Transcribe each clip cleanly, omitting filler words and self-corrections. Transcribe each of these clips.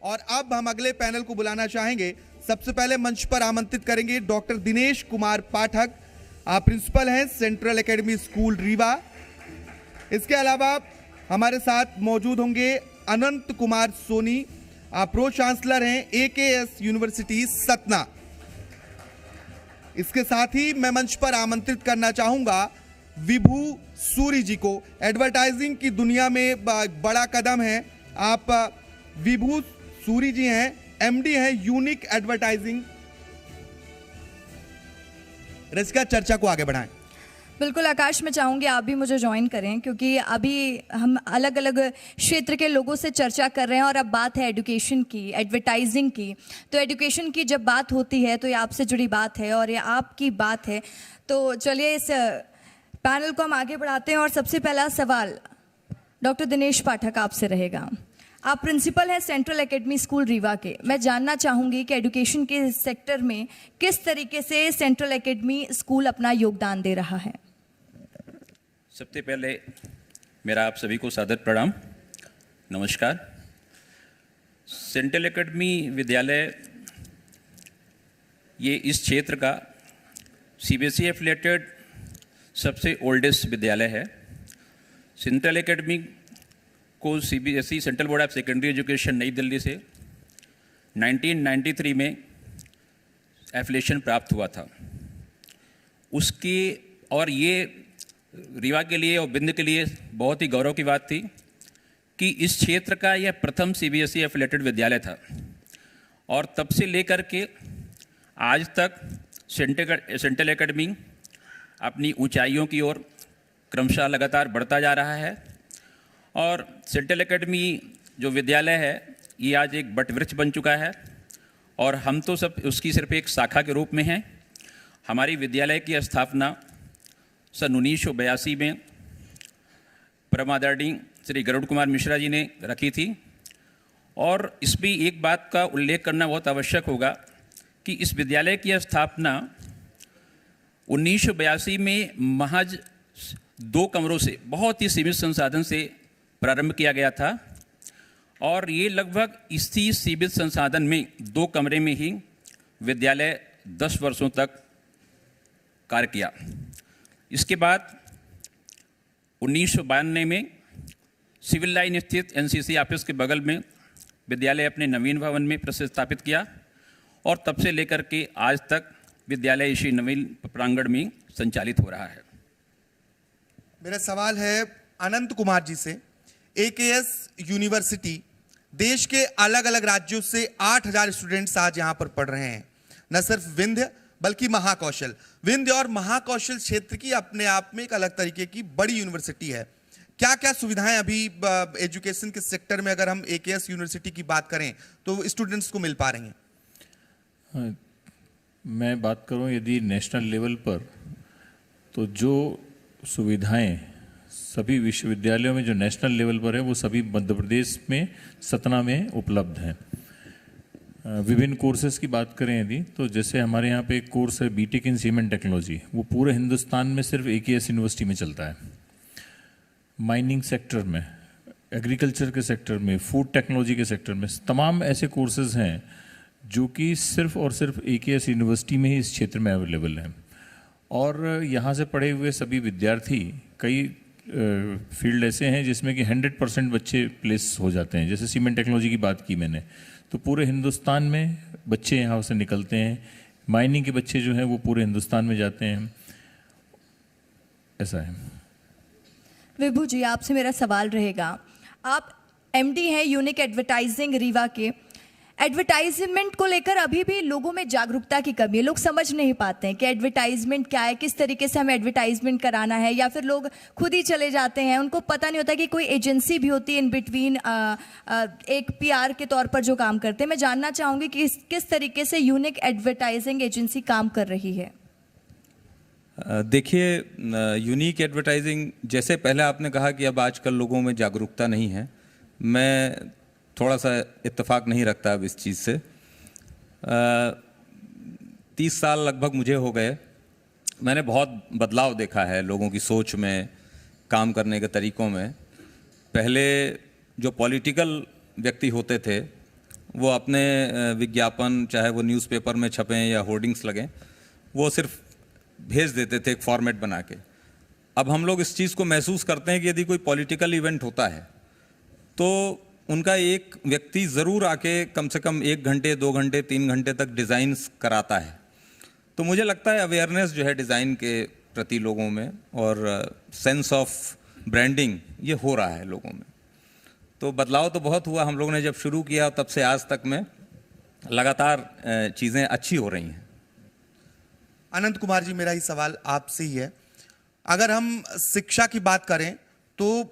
और अब हम अगले पैनल को बुलाना चाहेंगे। सबसे पहले मंच पर आमंत्रित करेंगे डॉक्टर दिनेश कुमार पाठक, प्रिंसिपल हैं सेंट्रल एकेडमी स्कूल रीवा। इसके अलावा हमारे साथ मौजूद होंगे अनंत कुमार सोनी, प्रो चांसलर हैं AKS यूनिवर्सिटी सतना। इसके साथ ही मैं मंच पर आमंत्रित करना चाहूंगा विभू सूरी जी को। एडवर्टाइजिंग की दुनिया में बड़ा कदम है। आप विभू सूरी जी हैं, MD हैं यूनिक एडवर्टाइजिंग। रसिका, चर्चा को आगे बढ़ाएं। बिल्कुल आकाश, मैं चाहूँगी आप भी मुझे ज्वाइन करें, क्योंकि अभी हम अलग अलग क्षेत्र के लोगों से चर्चा कर रहे हैं और अब बात है एजुकेशन की, एडवर्टाइजिंग की। तो एजुकेशन की जब बात होती है तो ये आपसे जुड़ी बात है और ये आपकी बात है। तो चलिए इस पैनल को हम आगे बढ़ाते हैं और सबसे पहला सवाल डॉक्टर दिनेश पाठक आपसे रहेगा। आप प्रिंसिपल हैं सेंट्रल एकेडमी स्कूल रीवा के। मैं जानना चाहूँगी कि एजुकेशन के सेक्टर में किस तरीके से सेंट्रल एकेडमी स्कूल अपना योगदान दे रहा है। सबसे पहले मेरा आप सभी को सादर प्रणाम, नमस्कार। सेंट्रल एकेडमी विद्यालय ये इस क्षेत्र का CBSE एफिलिएटेड सबसे ओल्डेस्ट विद्यालय है। सेंट्रल एकेडमी को CBSE central board of secondary education नई दिल्ली से 1993 में एफिलिएशन प्राप्त हुआ था। उसकी और ये रीवा के लिए और बिंद के लिए बहुत ही गौरव की बात थी कि इस क्षेत्र का यह प्रथम CBSE एफिलिएटेड विद्यालय था और तब से लेकर के आज तक सेंट्रल एकेडमी अपनी ऊंचाइयों की ओर क्रमशः लगातार बढ़ता जा रहा है। और सेंट्रल एकेडमी जो विद्यालय है ये आज एक वटवृक्ष बन चुका है और हम तो सब उसकी सिर्फ एक शाखा के रूप में हैं। हमारी विद्यालय की स्थापना सन 1982 में परमादरणीय श्री गरुड़ कुमार मिश्रा जी ने रखी थी। और इसमें एक बात का उल्लेख करना बहुत आवश्यक होगा कि इस विद्यालय की स्थापना 1982 में महज 2 कमरों से, बहुत ही सीमित संसाधन से प्रारंभ किया गया था और ये लगभग इसी सीमित संसाधन में 2 कमरे में ही विद्यालय 10 वर्षों तक कार्य किया। इसके बाद 1992 में सिविल लाइन स्थित NCC ऑफिस के बगल में विद्यालय अपने नवीन भवन में प्रतिस्थापित किया और तब से लेकर के आज तक विद्यालय इसी नवीन प्रांगण में संचालित हो रहा है। मेरा सवाल है अनंत कुमार जी से। AKS यूनिवर्सिटी देश के अलग अलग राज्यों से 8000 स्टूडेंट्स आज यहाँ पर पढ़ रहे हैं। न सिर्फ विंध्य बल्कि महाकौशल। विंध्य और महाकौशल क्षेत्र की अपने आप में एक अलग तरीके की बड़ी यूनिवर्सिटी है। क्या क्या सुविधाएं अभी एजुकेशन के सेक्टर में, अगर हम AKS यूनिवर्सिटी की बात करें, तो स्टूडेंट्स को मिल पा रही हैं? मैं बात करूं यदि नेशनल लेवल पर, तो जो सुविधाएं सभी विश्वविद्यालयों में जो नेशनल लेवल पर है वो सभी मध्य प्रदेश में सतना में उपलब्ध हैं। विभिन्न कोर्सेज की बात करें यदि, तो जैसे हमारे यहाँ पे एक कोर्स है BTech इन सीमेंट टेक्नोलॉजी, वो पूरे हिंदुस्तान में सिर्फ AKS यूनिवर्सिटी में चलता है। माइनिंग सेक्टर में, एग्रीकल्चर के सेक्टर में, फूड टेक्नोलॉजी के सेक्टर में तमाम ऐसे कोर्सेज हैं जो कि सिर्फ और सिर्फ AKS यूनिवर्सिटी में ही इस क्षेत्र में अवेलेबल हैं। और यहाँ से पढ़े हुए सभी विद्यार्थी, कई फील्ड ऐसे हैं जिसमें कि 100% बच्चे प्लेस हो जाते हैं। जैसे सीमेंट टेक्नोलॉजी की बात की मैंने, तो पूरे हिंदुस्तान में बच्चे यहाँ से निकलते हैं। माइनिंग के बच्चे जो हैं वो पूरे हिंदुस्तान में जाते हैं, ऐसा है। विभू जी, आपसे मेरा सवाल रहेगा। आप MD हैं यूनिक एडवर्टाइजिंग रीवा के। एडवर्टाइजमेंट को लेकर अभी भी लोगों में जागरूकता की कमी है। लोग समझ नहीं पाते हैं कि एडवर्टाइजमेंट क्या है, किस तरीके से हमें एडवर्टाइजमेंट कराना है, या फिर लोग खुद ही चले जाते हैं। उनको पता नहीं होता कि कोई एजेंसी भी होती है इन बिटवीन, एक PR के तौर पर जो काम करते हैं। मैं जानना चाहूँगी कि किस तरीके से यूनिक एडवर्टाइजिंग एजेंसी काम कर रही है। देखिए, यूनिक एडवर्टाइजिंग, जैसे पहले आपने कहा कि अब आजकल लोगों में जागरूकता नहीं है, मैं थोड़ा सा इत्तेफाक नहीं रखता अब इस चीज़ से। 30 साल लगभग मुझे हो गए। मैंने बहुत बदलाव देखा है लोगों की सोच में, काम करने के तरीक़ों में। पहले जो पॉलिटिकल व्यक्ति होते थे वो अपने विज्ञापन, चाहे वो न्यूज़पेपर में छपें या होर्डिंग्स लगें, वो सिर्फ भेज देते थे एक फॉर्मेट बना के। अब हम लोग इस चीज़ को महसूस करते हैं कि यदि कोई पॉलिटिकल इवेंट होता है तो उनका एक व्यक्ति ज़रूर आके कम से कम 1 घंटे, 2 घंटे, 3 घंटे तक डिज़ाइंस कराता है। तो मुझे लगता है अवेयरनेस जो है डिज़ाइन के प्रति लोगों में और सेंस ऑफ ब्रांडिंग ये हो रहा है लोगों में। तो बदलाव तो बहुत हुआ, हम लोगों ने जब शुरू किया तब से आज तक में लगातार चीज़ें अच्छी हो रही हैं। अनंत कुमार जी, मेरा ही सवाल आपसे ही है। अगर हम शिक्षा की बात करें तो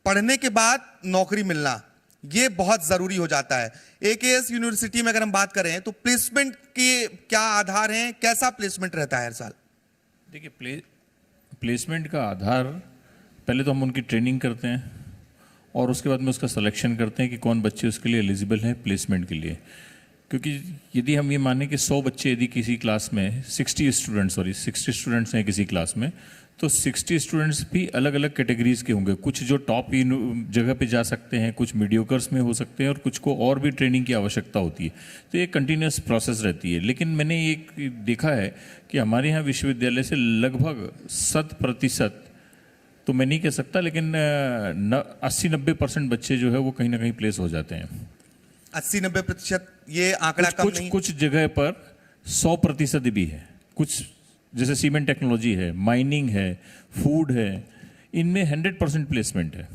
पढ़ने के बाद नौकरी मिलना ये बहुत ज़रूरी हो जाता है। AKS यूनिवर्सिटी में अगर हम बात करें तो प्लेसमेंट के क्या आधार हैं, कैसा प्लेसमेंट रहता है हर साल? देखिए, प्लेसमेंट का आधार पहले तो हम उनकी ट्रेनिंग करते हैं और उसके बाद में उसका सिलेक्शन करते हैं कि कौन बच्चे उसके लिए एलिजिबल हैं प्लेसमेंट के लिए। क्योंकि यदि हम ये मानें कि 100 बच्चे यदि किसी क्लास में 60 स्टूडेंट्स हैं किसी क्लास में, तो 60 स्टूडेंट्स भी अलग अलग कैटेगरीज के होंगे। कुछ जो टॉप जगह पे जा सकते हैं, कुछ मीडियोकर्स में हो सकते हैं और कुछ को और भी ट्रेनिंग की आवश्यकता होती है। तो ये कंटिन्यूस प्रोसेस रहती है। लेकिन मैंने एक देखा है कि हमारे यहाँ विश्वविद्यालय से लगभग 100%, तो मैं नहीं कह सकता, लेकिन 80-90% बच्चे जो है वो कहीं ना कहीं प्लेस हो जाते हैं। 80-90% ये आंकड़ा कम नहीं? कुछ जगह पर 100% भी है। कुछ जैसे सीमेंट टेक्नोलॉजी है, माइनिंग है, फूड है, इनमें 100% प्लेसमेंट है।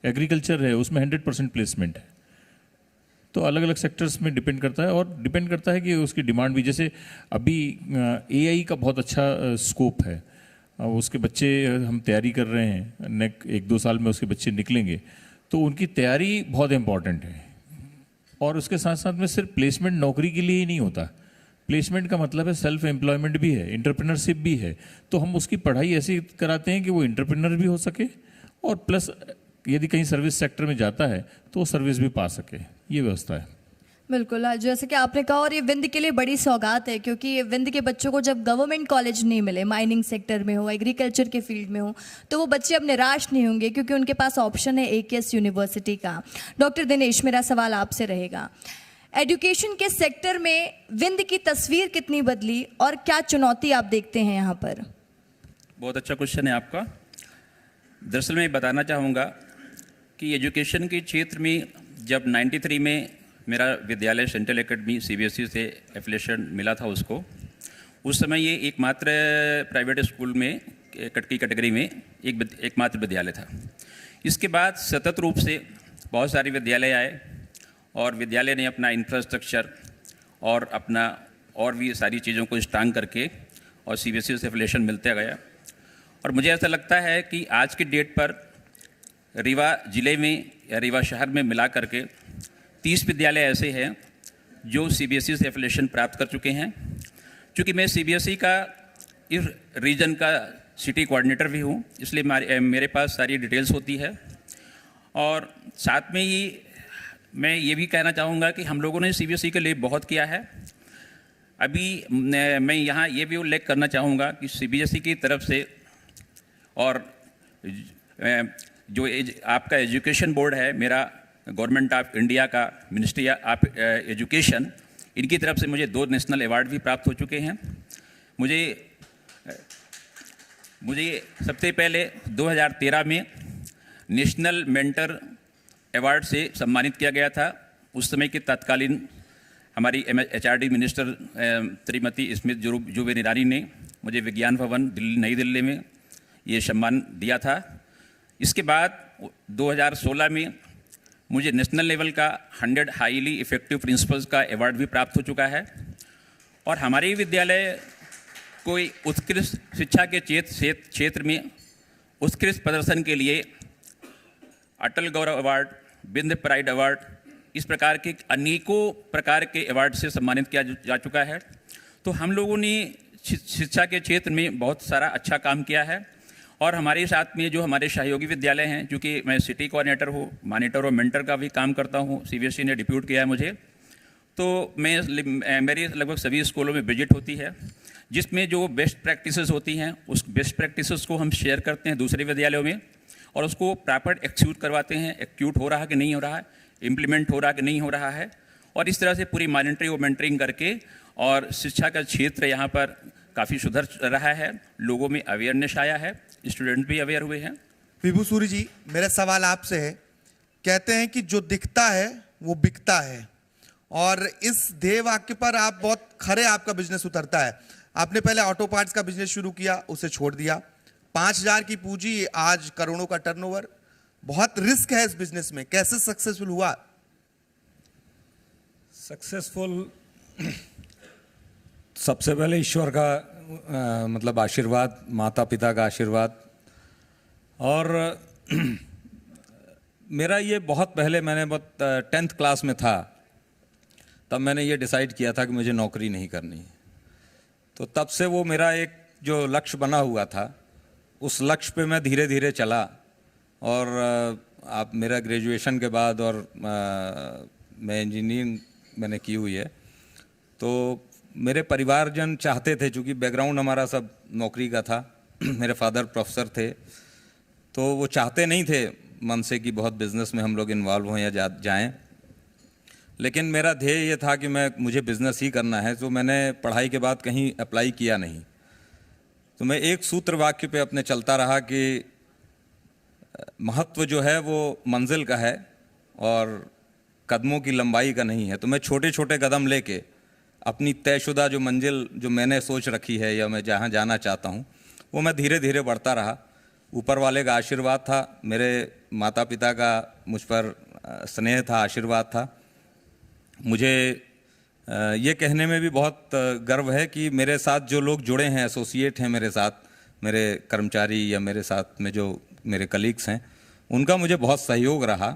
एग्रीकल्चर है, उसमें 100% प्लेसमेंट है। तो अलग अलग सेक्टर्स में डिपेंड करता है और डिपेंड करता है कि उसकी डिमांड भी। जैसे अभी AI का बहुत अच्छा स्कोप है, उसके बच्चे हम तैयारी कर रहे हैं, 1-2 साल में उसके बच्चे निकलेंगे, तो उनकी तैयारी बहुत इम्पॉर्टेंट है। और उसके साथ साथ में सिर्फ प्लेसमेंट नौकरी के लिए ही नहीं होता। प्लेसमेंट का मतलब है सेल्फ एम्प्लॉयमेंट भी है, इंटरप्रेन्योरशिप भी है। तो हम उसकी पढ़ाई ऐसी कराते हैं कि वो इंटरप्रेन्योर भी हो सके और प्लस यदि कहीं सर्विस सेक्टर में जाता है तो वो सर्विस भी पा सके, ये व्यवस्था है। बिल्कुल, जैसे कि आपने कहा, और ये विंध्य के लिए बड़ी सौगात है, क्योंकि ये विंध्य के बच्चों को जब गवर्नमेंट कॉलेज नहीं मिले, माइनिंग सेक्टर में हो, एग्रीकल्चर के फील्ड में हो, तो वो बच्चे अब निराश नहीं होंगे क्योंकि उनके पास ऑप्शन है AKS यूनिवर्सिटी का। डॉक्टर दिनेश, मेरा सवाल आपसे रहेगा, एजुकेशन के सेक्टर में विंध्य की तस्वीर कितनी बदली और क्या चुनौती आप देखते हैं यहाँ पर? बहुत अच्छा क्वेश्चन है आपका। दरअसल मैं बताना चाहूँगा कि एजुकेशन के क्षेत्र में जब 93 में मेरा विद्यालय सेंट्रल एकेडमी CBSE से एफिलिएशन मिला था उसको, उस समय ये एकमात्र प्राइवेट स्कूल में की कैटेगरी में एकमात्र विद्यालय था। इसके बाद सतत रूप से बहुत सारे विद्यालय आए और विद्यालय ने अपना इंफ्रास्ट्रक्चर और अपना और भी सारी चीज़ों को स्ट्रांग करके और CBSE से एफिलिएशन मिलता गया। और मुझे ऐसा लगता है कि आज की डेट पर रीवा जिले में या रीवा शहर में मिला करके 30 विद्यालय ऐसे हैं जो CBSE से एफिलिएशन प्राप्त कर चुके हैं। चूँकि मैं CBSE का इस रीजन का सिटी कोऑर्डिनेटर भी हूँ, इसलिए मेरे पास सारी डिटेल्स होती है। और साथ में ही मैं ये भी कहना चाहूँगा कि हम लोगों ने CBSE के लिए बहुत किया है। अभी मैं यहाँ ये भी उल्लेख करना चाहूँगा कि CBSE की तरफ से और जो आपका एजुकेशन बोर्ड है, मेरा गवर्नमेंट ऑफ इंडिया का मिनिस्ट्री ऑफ एजुकेशन, इनकी तरफ से मुझे 2 नेशनल अवार्ड भी प्राप्त हो चुके हैं। मुझे सबसे पहले 2013 में नेशनल मेंटर अवार्ड से सम्मानित किया गया था। उस समय की तत्कालीन हमारी HRD मिनिस्टर श्रीमती स्मिथ जुबिन ईरानी ने मुझे विज्ञान भवन नई दिल्ली में ये सम्मान दिया था। इसके बाद 2016 में मुझे नेशनल लेवल का 100 हाईली इफ़ेक्टिव प्रिंसिपल्स का अवार्ड भी प्राप्त हो चुका है। और हमारे विद्यालय को उत्कृष्ट शिक्षा के क्षेत्र में उत्कृष्ट प्रदर्शन के लिए अटल गौरव अवार्ड, विंध्य प्राइड अवार्ड, इस प्रकार के अनेकों प्रकार के अवार्ड से सम्मानित किया जा चुका है। तो हम लोगों ने शिक्षा के क्षेत्र में बहुत सारा अच्छा काम किया है। और हमारे साथ में जो हमारे सहयोगी विद्यालय हैं, क्योंकि मैं सिटी कोऑर्डिनेटर हूँ, मॉनिटर और मेंटर का भी काम करता हूँ, CBSE ने डिप्यूट किया है मुझे, तो मेरी लगभग सभी स्कूलों में विजिट होती है, जिसमें जो बेस्ट प्रैक्टिसेस होती हैं उस बेस्ट प्रैक्टिसेस को हम शेयर करते हैं दूसरे विद्यालयों में और उसको प्रॉपर एक्सिक्यूट करवाते हैं। एक्यूट हो रहा है कि नहीं हो रहा है, इम्प्लीमेंट हो रहा है कि नहीं हो रहा है, और इस तरह से पूरी मॉनिटरिंग और मेंटरिंग करके और शिक्षा का क्षेत्र यहाँ पर काफ़ी सुधर रहा है, लोगों में अवेयरनेस आया है, स्टूडेंट भी अवेयर हुए हैं। विभू सूरी जी, मेरा सवाल आपसे है, कहते हैं कि जो दिखता है वो बिकता है, और इस ध्येय वाक्य पर आप बहुत खरे, आपका बिजनेस उतरता है। आपने पहले ऑटो पार्ट्स का बिजनेस शुरू किया, उसे छोड़ दिया, 5,000 की पूंजी, आज करोड़ों का टर्नओवर। बहुत रिस्क है इस बिजनेस में, कैसे सक्सेसफुल हुआ? सक्सेसफुल सबसे पहले ईश्वर का मतलब आशीर्वाद, माता पिता का आशीर्वाद, और मेरा ये बहुत पहले, मैंने बहुत 10th क्लास में था तब मैंने ये डिसाइड किया था कि मुझे नौकरी नहीं करनी है। तो तब से वो मेरा एक जो लक्ष्य बना हुआ था, उस लक्ष्य पे मैं धीरे धीरे चला, और आप मेरा ग्रेजुएशन के बाद, और मैं इंजीनियरिंग मैंने की हुई है, तो मेरे परिवारजन चाहते थे, चूँकि बैकग्राउंड हमारा सब नौकरी का था, मेरे फादर प्रोफेसर थे, तो वो चाहते नहीं थे मन से कि बहुत बिजनेस में हम लोग इन्वॉल्व हों या जाएं। लेकिन मेरा ध्येय ये था कि मुझे बिज़नेस ही करना है, तो मैंने पढ़ाई के बाद कहीं अप्लाई किया नहीं। तो मैं एक सूत्र वाक्य पे अपने चलता रहा कि महत्व जो है वो मंजिल का है और कदमों की लंबाई का नहीं है। तो मैं छोटे छोटे कदम लेके अपनी तयशुदा जो मंजिल जो मैंने सोच रखी है या मैं जहाँ जाना चाहता हूँ, वो मैं धीरे धीरे बढ़ता रहा। ऊपर वाले का आशीर्वाद था, मेरे माता पिता का मुझ पर स्नेह था, आशीर्वाद था। मुझे ये कहने में भी बहुत गर्व है कि मेरे साथ जो लोग जुड़े हैं, एसोसिएट हैं मेरे साथ, मेरे कर्मचारी या मेरे साथ में जो मेरे कलीग्स हैं, उनका मुझे बहुत सहयोग रहा,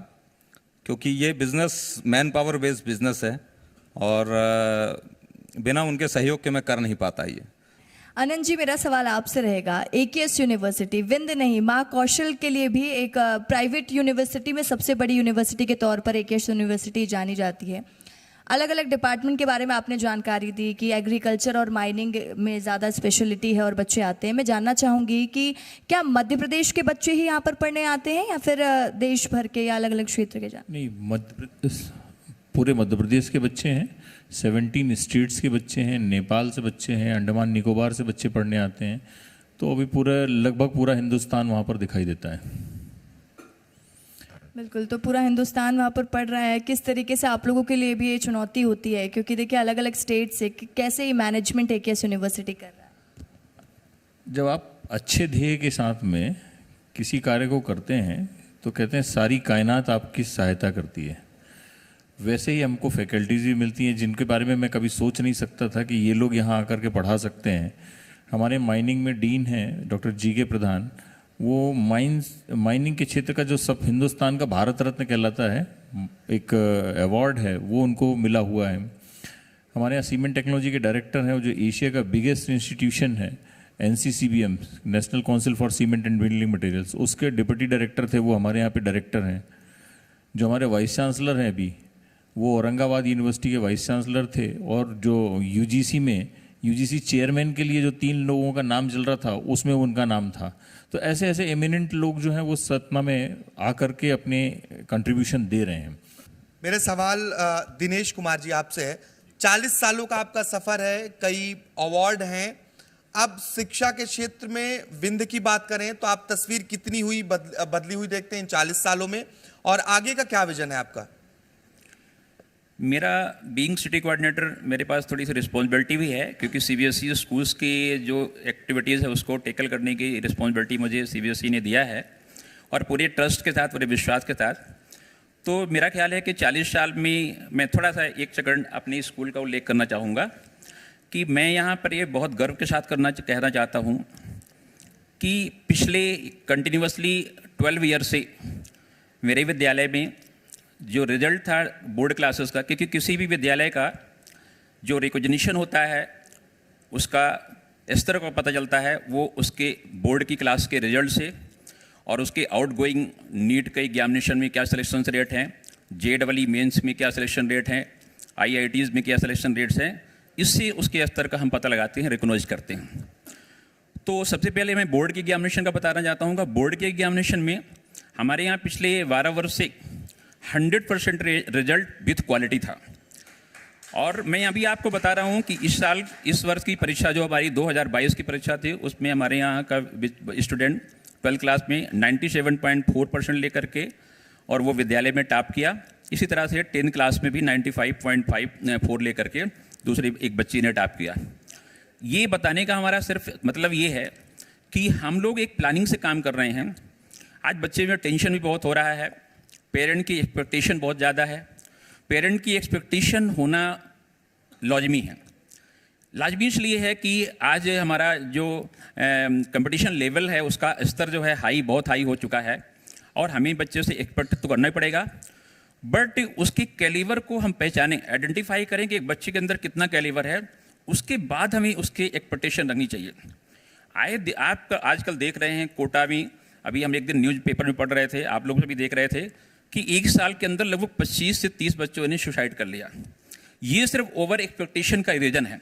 क्योंकि ये business man power based business है और बिना उनके सहयोग के मैं कर नहीं पाता ये। आनंद जी, मेरा सवाल आपसे रहेगा, AKS यूनिवर्सिटी विंध्य नहीं, माँ कौशल के लिए भी एक प्राइवेट यूनिवर्सिटी में सबसे बड़ी यूनिवर्सिटी के तौर पर AKS यूनिवर्सिटी जानी जाती है। अलग अलग डिपार्टमेंट के बारे में आपने जानकारी दी कि एग्रीकल्चर और माइनिंग में ज़्यादा स्पेशलिटी है और बच्चे आते हैं। मैं जानना चाहूँगी कि क्या मध्य प्रदेश के बच्चे ही यहाँ पर पढ़ने आते हैं या फिर देश भर के या अलग अलग क्षेत्र के? नहीं, पूरे मध्य प्रदेश के बच्चे हैं, 17 स्टेट्स के बच्चे हैं, नेपाल से बच्चे हैं, अंडमान निकोबार से बच्चे पढ़ने आते हैं। तो अभी लगभग पूरा हिंदुस्तान वहाँ पर दिखाई देता है। बिल्कुल, तो पूरा हिंदुस्तान वहाँ पर पढ़ रहा है। किस तरीके से आप लोगों के लिए भी ये चुनौती होती है, क्योंकि देखिए अलग अलग स्टेट से कैसे ये मैनेजमेंट AKS यूनिवर्सिटी कर रहा है? जब आप अच्छे ध्येय के साथ में किसी कार्य को करते हैं तो कहते हैं सारी कायनात आपकी सहायता करती है। वैसे ही हमको फैकल्टीज़ भी मिलती हैं जिनके बारे में मैं कभी सोच नहीं सकता था कि ये लोग यहाँ आकर के पढ़ा सकते हैं। हमारे माइनिंग में डीन हैं डॉक्टर GK प्रधान, वो माइनिंग के क्षेत्र का जो सब हिंदुस्तान का भारत रत्न कहलाता है, एक अवार्ड है, वो उनको मिला हुआ है। हमारे यहाँ सीमेंट टेक्नोलॉजी के डायरेक्टर हैं, जो एशिया का बिगेस्ट इंस्टीट्यूशन है NCCBM, national council for cement and building materials, उसके डिप्टी डायरेक्टर थे, वो हमारे यहाँ पे डायरेक्टर हैं। जो हमारे वाइस चांसलर हैं अभी, वो औरंगाबाद यूनिवर्सिटी के वाइस चांसलर थे, और जो UGC चेयरमैन के लिए जो 3 लोगों का नाम चल रहा था उसमें उनका नाम था। तो ऐसे ऐसे एमिनेंट लोग जो हैं वो सतना में आकर के अपने कंट्रीब्यूशन दे रहे हैं। मेरे सवाल दिनेश कुमार जी आपसे है। 40 सालों का आपका सफर है, कई अवार्ड हैं। अब शिक्षा के क्षेत्र में विंध्य की बात करें तो आप तस्वीर कितनी हुई बदली हुई देखते हैं इन 40 सालों में, और आगे का क्या विजन है आपका? मेरा बीइंग सिटी कोऑर्डिनेटर, मेरे पास थोड़ी सी रिस्पॉन्सिबिलिटी भी है, क्योंकि CBSE स्कूल्स की जो एक्टिविटीज़ है उसको टेकल करने की रिस्पॉन्सिबिलिटी मुझे CBSE ने दिया है, और पूरे ट्रस्ट के साथ, पूरे विश्वास के साथ। तो मेरा ख्याल है कि 40 साल में मैं थोड़ा सा एक सेकंड अपनी स्कूल का उल्लेख करना चाहूँगा कि मैं यहाँ पर ये बहुत गर्व के साथ कहना चाहता हूँ कि पिछले कंटिन्यूसली 12 ईयर से मेरे विद्यालय में जो रिजल्ट था बोर्ड क्लासेस का, क्योंकि किसी भी विद्यालय का जो रिकॉग्निशन होता है उसका स्तर का पता चलता है वो उसके बोर्ड की क्लास के रिजल्ट से, और उसके आउटगोइंग नीट के एग्जामिनेशन में क्या सिलेक्शन रेट हैं, JEE मेंस में क्या सिलेक्शन रेट हैं, IITs में क्या सिलेक्शन रेट्स हैं, इससे उसके स्तर का हम पता लगाते हैं, रिकॉग्नाइज करते हैं। तो सबसे पहले मैं बोर्ड के एग्जामिनेशन का बताना चाहता हूँ। बोर्ड के एग्जामिनेशन में हमारे यहाँ पिछले 12 वर्ष से 100% रिजल्ट विथ क्वालिटी था। और मैं अभी आपको बता रहा हूँ कि इस वर्ष की परीक्षा जो हमारी 2022 की परीक्षा थी, उसमें हमारे यहाँ का स्टूडेंट 12th क्लास में 97.4% लेकर के और वो विद्यालय में टॉप किया। इसी तरह से 10th क्लास में भी 95.54 लेकर के दूसरी एक बच्ची ने टॉप किया। ये बताने का हमारा सिर्फ मतलब ये है कि हम लोग एक प्लानिंग से काम कर रहे हैं। आज बच्चे में टेंशन भी बहुत हो रहा है, पेरेंट की एक्सपेक्टेशन बहुत ज़्यादा है। पेरेंट की एक्सपेक्टेशन होना लाजमी है। लाजमी इसलिए है कि आज हमारा जो कंपटीशन लेवल है उसका स्तर जो है बहुत हाई हो चुका है और हमें बच्चे से एक्सपेक्ट तो करना ही पड़ेगा, बट उसके कैलिबर को हम पहचानें, आइडेंटिफाई करें कि एक बच्चे के अंदर कितना कैलिबर है, उसके बाद हमें उसके एक्सपेक्टेशन रखनी चाहिए। आप आजकल देख रहे हैं कोटा में, अभी हम एक दिन न्यूज़पेपर में पढ़ रहे थे, आप लोग भी देख रहे थे कि एक साल के अंदर लगभग 25 से 30 बच्चों ने सुसाइड कर लिया। ये सिर्फ ओवर एक्सपेक्टेशन का रीजन है।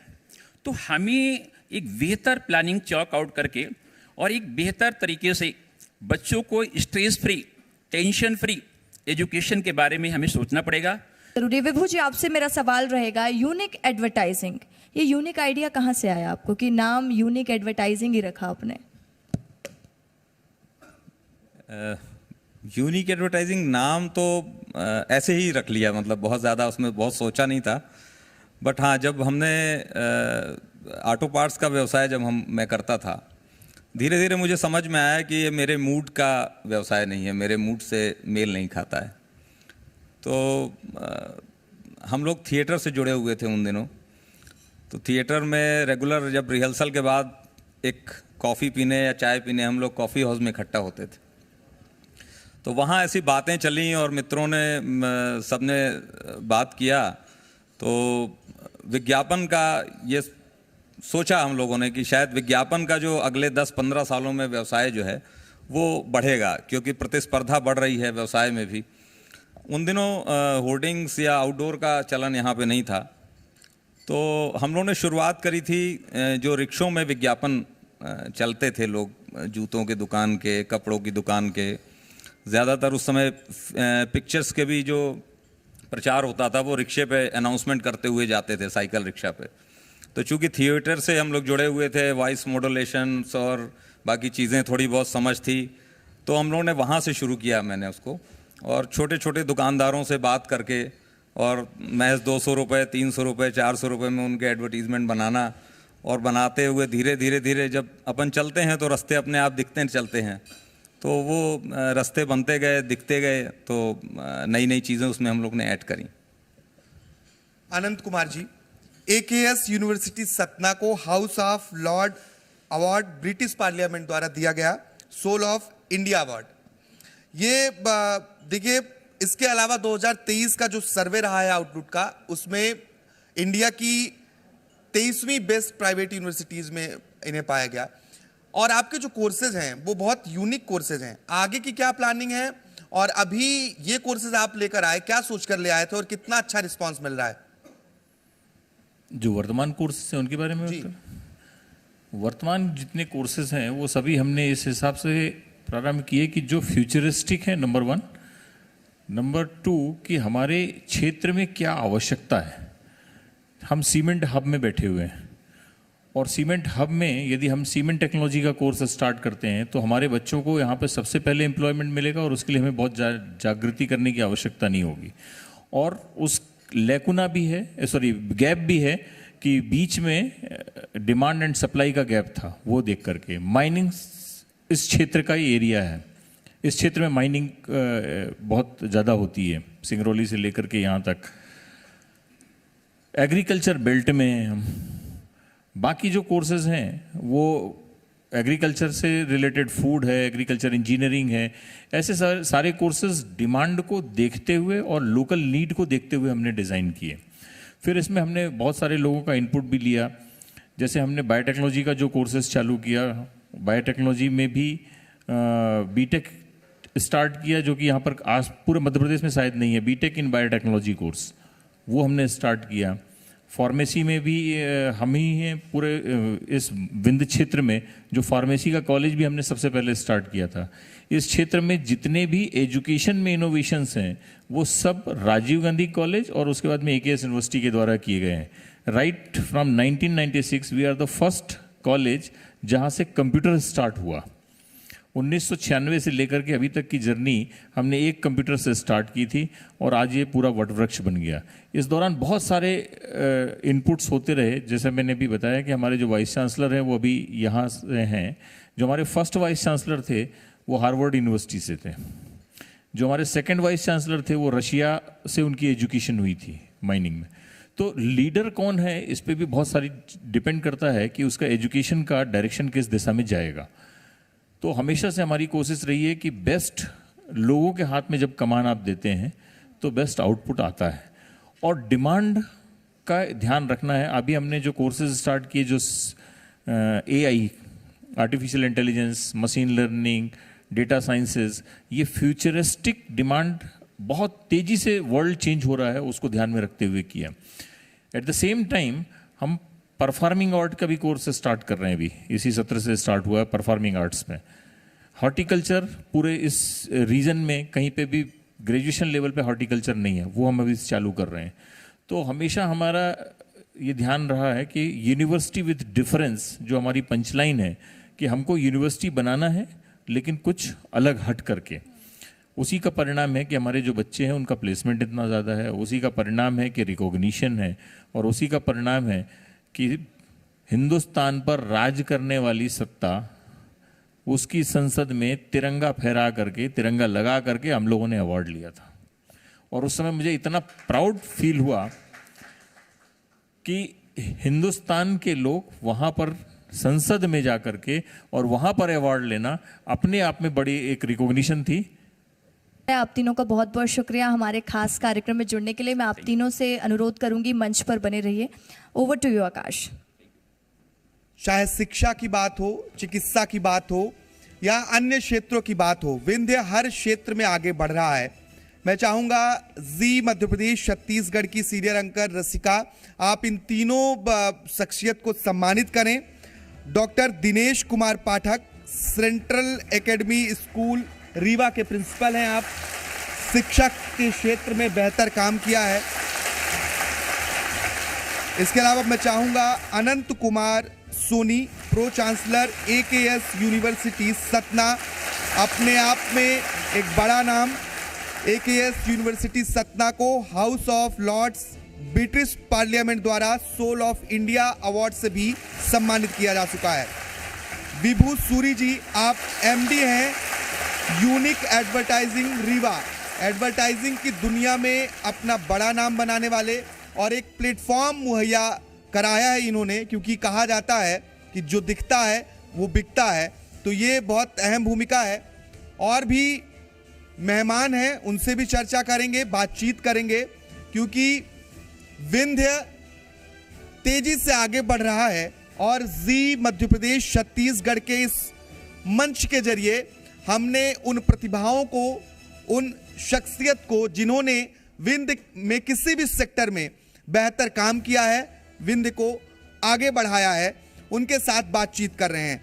तो हमें एक बेहतर प्लानिंग चॉक आउट करके और एक बेहतर तरीके से बच्चों को stress free, tension free education के बारे में हमें सोचना पड़ेगा। जरूरी। विभू जी, आपसे मेरा सवाल रहेगा, यूनिक एडवर्टाइजिंग, ये यूनिक आइडिया कहाँ से आया आपको कि नाम यूनिक एडवर्टाइजिंग ही रखा आपने? यूनिक एडवर्टाइजिंग नाम तो ऐसे ही रख लिया, मतलब बहुत ज़्यादा उसमें बहुत सोचा नहीं था। बट हाँ, जब हमने ऑटो पार्ट्स का व्यवसाय मैं करता था, धीरे धीरे मुझे समझ में आया कि ये मेरे मूड का व्यवसाय नहीं है, मेरे मूड से मेल नहीं खाता है। तो हम लोग थिएटर से जुड़े हुए थे उन दिनों, तो थिएटर में रेगुलर जब रिहर्सल के बाद एक कॉफ़ी पीने या चाय पीने हम लोग कॉफ़ी हाउस में इकट्ठा होते थे। तो वहाँ ऐसी बातें चली और मित्रों ने सबने बात किया, तो विज्ञापन का ये सोचा हम लोगों ने कि शायद विज्ञापन का जो अगले 10-15 सालों में व्यवसाय जो है वो बढ़ेगा, क्योंकि प्रतिस्पर्धा बढ़ रही है व्यवसाय में भी। उन दिनों होर्डिंग्स या आउटडोर का चलन यहाँ पे नहीं था, तो हम लोगों ने शुरुआत करी थी जो रिक्शों में विज्ञापन चलते थे, लोग जूतों के दुकान के, कपड़ों की दुकान के, ज़्यादातर उस समय पिक्चर्स के भी जो प्रचार होता था वो रिक्शे पे अनाउंसमेंट करते हुए जाते थे, साइकिल रिक्शा पे। तो चूंकि थिएटर से हम लोग जुड़े हुए थे, वॉइस मॉड्यूलेशंस और बाकी चीज़ें थोड़ी बहुत समझ थी, तो हम लोगों ने वहाँ से शुरू किया मैंने उसको, और छोटे छोटे दुकानदारों से बात करके और महज 200 रुपये, 300 रुपये, 400 रुपये में उनके एडवर्टीज़मेंट बनाना, और बनाते हुए धीरे धीरे धीरे जब अपन चलते हैं तो रास्ते अपने आप दिखते चलते हैं, तो वो रास्ते बनते गए, दिखते गए, तो नई नई चीज़ें उसमें हम लोग ने ऐड करी। अनंत कुमार जी, AKS यूनिवर्सिटी सतना को House of Lord award British Parliament द्वारा दिया गया सोल ऑफ इंडिया अवार्ड। ये देखिए, इसके अलावा 2023 का जो सर्वे रहा है आउटलुक का, उसमें इंडिया की 23वीं बेस्ट प्राइवेट यूनिवर्सिटीज में इन्हें पाया गया। और आपके जो कोर्सेज हैं वो बहुत यूनिक कोर्सेज हैं। आगे की क्या प्लानिंग है, और अभी ये कोर्सेज आप लेकर आए, क्या सोचकर ले आए थे और कितना अच्छा रिस्पांस मिल रहा है? जो वर्तमान कोर्सेज हैं उनके बारे में जी। वर्तमान जितने कोर्सेज हैं वो सभी हमने इस हिसाब से प्रारंभ किए कि जो फ्यूचरिस्टिक है, नंबर 1, नंबर 2 कि हमारे क्षेत्र में क्या आवश्यकता है। हम सीमेंट हब में बैठे हुए हैं, और सीमेंट हब में यदि हम सीमेंट टेक्नोलॉजी का कोर्स स्टार्ट करते हैं तो हमारे बच्चों को यहाँ पर सबसे पहले एम्प्लॉयमेंट मिलेगा, और उसके लिए हमें बहुत जागृति करने की आवश्यकता नहीं होगी। और उस लैकुना भी है, सॉरी गैप भी है कि बीच में डिमांड एंड सप्लाई का गैप था, वो देख करके माइनिंग इस क्षेत्र का ही एरिया है। इस क्षेत्र में माइनिंग बहुत ज़्यादा होती है, सिंगरौली से लेकर के यहाँ तक। एग्रीकल्चर बेल्ट में हम बाकी जो कोर्सेज हैं वो एग्रीकल्चर से रिलेटेड, फूड है, एग्रीकल्चर इंजीनियरिंग है, ऐसे सारे कोर्सेज डिमांड को देखते हुए और लोकल नीड को देखते हुए हमने डिज़ाइन किए। फिर इसमें हमने बहुत सारे लोगों का इनपुट भी लिया। जैसे हमने बायोटेक्नोलॉजी का जो कोर्सेज चालू किया, बायोटेक्नोलॉजी में भी बीटेक स्टार्ट किया, जो कि यहाँ पर आज पूरे मध्य प्रदेश में शायद नहीं है, बीटेक इन बायोटेक्नोलॉजी कोर्स, वो हमने स्टार्ट किया। फार्मेसी में भी हम ही हैं पूरे इस विंध्य क्षेत्र में, जो फार्मेसी का कॉलेज भी हमने सबसे पहले स्टार्ट किया था। इस क्षेत्र में जितने भी एजुकेशन में इनोवेशंस हैं वो सब राजीव गांधी कॉलेज और उसके बाद में AKS यूनिवर्सिटी के द्वारा किए गए हैं। Right from 1996 we are the first college जहां से कंप्यूटर स्टार्ट हुआ। 1996 से लेकर के अभी तक की जर्नी हमने एक कंप्यूटर से स्टार्ट की थी और आज ये पूरा वटवृक्ष बन गया। इस दौरान बहुत सारे इनपुट्स होते रहे, जैसे मैंने भी बताया कि हमारे जो वाइस चांसलर हैं वो अभी यहाँ से हैं। जो हमारे फर्स्ट वाइस चांसलर थे वो हार्वर्ड यूनिवर्सिटी से थे। जो हमारे सेकंड वाइस चांसलर थे वो रशिया से उनकी एजुकेशन हुई थी माइनिंग में। तो लीडर कौन है इस पर भी बहुत सारी डिपेंड करता है कि उसका एजुकेशन का डायरेक्शन किस दिशा में जाएगा। तो हमेशा से हमारी कोशिश रही है कि बेस्ट लोगों के हाथ में जब कमान आप देते हैं तो बेस्ट आउटपुट आता है और डिमांड का ध्यान रखना है। अभी हमने जो कोर्सेज स्टार्ट किए, जो AI, artificial intelligence, machine learning, data sciences, ये फ्यूचरिस्टिक डिमांड बहुत तेज़ी से वर्ल्ड चेंज हो रहा है, उसको ध्यान में रखते हुए किया। एट द सेम टाइम हम परफॉर्मिंग आर्ट का भी कोर्स स्टार्ट कर रहे हैं। अभी इसी सत्र से स्टार्ट हुआ है परफॉर्मिंग आर्ट्स में। हॉर्टिकल्चर पूरे इस रीजन में कहीं पे भी ग्रेजुएशन लेवल पे हॉर्टिकल्चर नहीं है, वो हम अभी चालू कर रहे हैं। तो हमेशा हमारा ये ध्यान रहा है कि यूनिवर्सिटी विद डिफरेंस, जो हमारी पंचलाइन है कि हमको यूनिवर्सिटी बनाना है लेकिन कुछ अलग हट करके। उसी का परिणाम है कि हमारे जो बच्चे हैं उनका प्लेसमेंट इतना ज़्यादा है, उसी का परिणाम है कि रिकॉग्निशन है, और उसी का परिणाम है कि हिंदुस्तान पर राज करने वाली सत्ता उसकी संसद में तिरंगा फहरा करके, तिरंगा लगा करके हम लोगों ने अवार्ड लिया था। और उस समय मुझे इतना प्राउड फील हुआ कि हिंदुस्तान के लोग वहाँ पर संसद में जा करके और वहाँ पर अवार्ड लेना अपने आप में बड़ी एक रिकॉग्निशन थी। आप तीनों का बहुत बहुत शुक्रिया हमारे खास कार्यक्रम में जुड़ने के लिए। मैं आप तीनों से अनुरोध करूंगी मंच पर बने रहिए। ओवर टू यू आकाश। चाहे शिक्षा की बात हो, चिकित्सा की बात हो या अन्य क्षेत्रों की बात हो, विंध्य हर क्षेत्र में आगे बढ़ रहा है। मैं चाहूंगा जी मध्य प्रदेश छत्तीसगढ़ की सीनियर एंकर रसिका, आप इन तीनों शख्सियत को सम्मानित करें। Doctor Dinesh Kumar Pathak, central academy school Rewa के प्रिंसिपल हैं आप, शिक्षा के क्षेत्र में बेहतर काम किया है। इसके अलावा मैं चाहूंगा Anant Kumar Soni, pro chancellor AKS university Satna, अपने आप में एक बड़ा नाम। AKS यूनिवर्सिटी सतना को House of Lords British Parliament द्वारा सोल ऑफ इंडिया अवार्ड से भी सम्मानित किया जा चुका है। विभू सूरी जी, आप MD हैं यूनिक एडवर्टाइजिंग रीवा। एडवर्टाइजिंग की दुनिया में अपना बड़ा नाम बनाने वाले और एक प्लेटफॉर्म मुहैया कराया है इन्होंने, क्योंकि कहा जाता है कि जो दिखता है वो बिकता है। तो ये बहुत अहम भूमिका है। और भी मेहमान हैं, उनसे भी चर्चा करेंगे, बातचीत करेंगे, क्योंकि विंध्य तेजी से आगे बढ़ रहा है और जी मध्य प्रदेश छत्तीसगढ़ के इस मंच के जरिए हमने उन प्रतिभाओं को, उन शख्सियत को जिन्होंने विंध्य में किसी भी सेक्टर में बेहतर काम किया है, विंध्य को आगे बढ़ाया है, उनके साथ बातचीत कर रहे हैं।